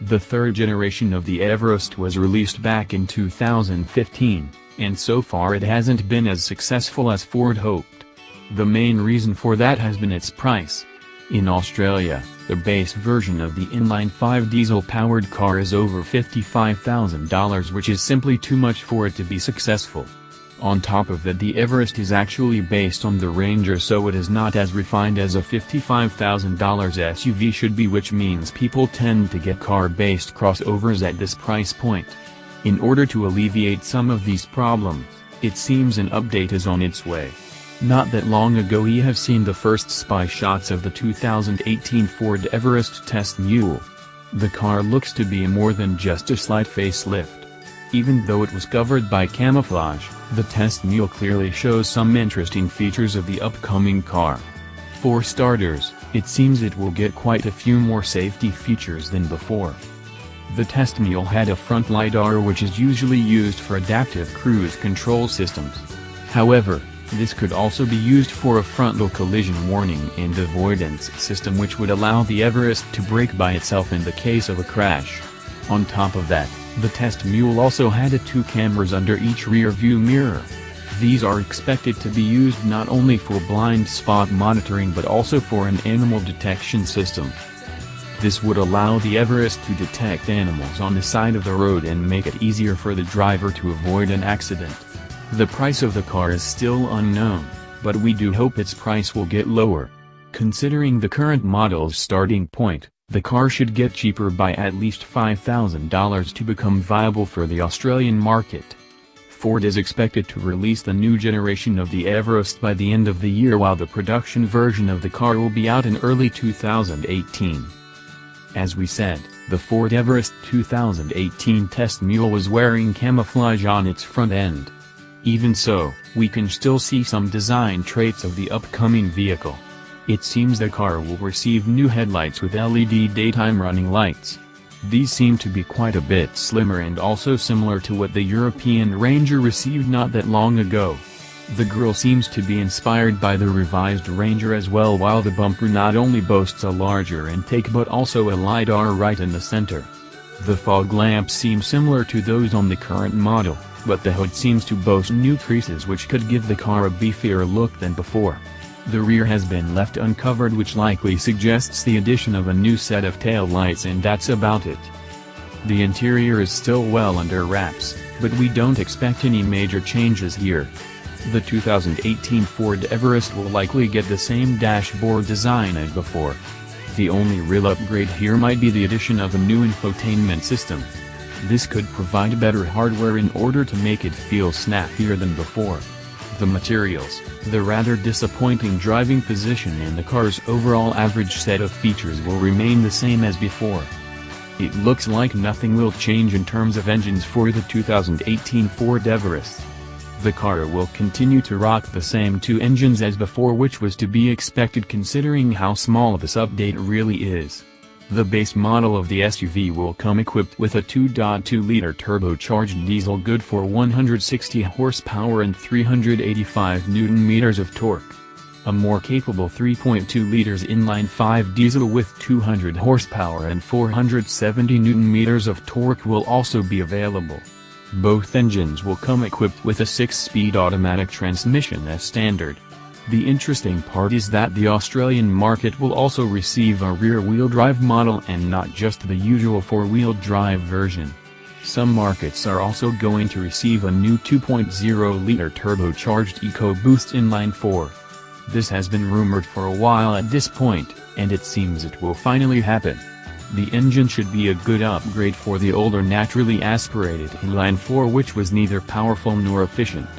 The third generation of the Everest was released back in 2015, and so far it hasn't been as successful as Ford hoped. The main reason for that has been its price. In Australia, the base version of the inline-5 diesel-powered car is over $55,000, which is simply too much for it to be successful. On top of that, the Everest is actually based on the Ranger, so it is not as refined as a $55,000 SUV should be, which means people tend to get car-based crossovers at this price point. In order to alleviate some of these problems, it seems an update is on its way. Not that long ago we have seen the first spy shots of the 2018 Ford Everest test mule. The car looks to be more than just a slight facelift. Even though it was covered by camouflage, the test mule clearly shows some interesting features of the upcoming car. For starters, it seems it will get quite a few more safety features than before. The test mule had a front LiDAR, which is usually used for adaptive cruise control systems. However, this could also be used for a frontal collision warning and avoidance system, which would allow the Everest to brake by itself in the case of a crash. On top of that, the test mule also had 2 cameras under each rear view mirror. These are expected to be used not only for blind spot monitoring but also for an animal detection system. This would allow the Everest to detect animals on the side of the road and make it easier for the driver to avoid an accident. The price of the car is still unknown, but we do hope its price will get lower. Considering the current model's starting point, the car should get cheaper by at least $5,000 to become viable for the Australian market. Ford is expected to release the new generation of the Everest by the end of the year, while the production version of the car will be out in early 2018. As we said, the Ford Everest 2018 test mule was wearing camouflage on its front end. Even so, we can still see some design traits of the upcoming vehicle. It seems the car will receive new headlights with LED daytime running lights. These seem to be quite a bit slimmer and also similar to what the European Ranger received not that long ago. The grille seems to be inspired by the revised Ranger as well, while the bumper not only boasts a larger intake but also a LiDAR right in the center. The fog lamps seem similar to those on the current model, but the hood seems to boast new creases which could give the car a beefier look than before. The rear has been left uncovered, which likely suggests the addition of a new set of tail lights, and that's about it. The interior is still well under wraps, but we don't expect any major changes here. The 2018 Ford Everest will likely get the same dashboard design as before. The only real upgrade here might be the addition of a new infotainment system. This could provide better hardware in order to make it feel snappier than before. The materials, the rather disappointing driving position, and the car's overall average set of features will remain the same as before. It looks like nothing will change in terms of engines for the 2018 Ford Everest. The car will continue to rock the same 2 engines as before, which was to be expected considering how small this update really is. The base model of the SUV will come equipped with a 2.2-liter turbocharged diesel good for 160 horsepower and 385 Nm of torque. A more capable 3.2 liters inline-5 diesel with 200 horsepower and 470 Nm of torque will also be available. Both engines will come equipped with a 6-speed automatic transmission as standard. The interesting part is that the Australian market will also receive a rear-wheel drive model and not just the usual 4-wheel drive version. Some markets are also going to receive a new 2.0-liter turbocharged EcoBoost inline-4. This has been rumored for a while at this point, and it seems it will finally happen. The engine should be a good upgrade for the older naturally aspirated inline-4, which was neither powerful nor efficient.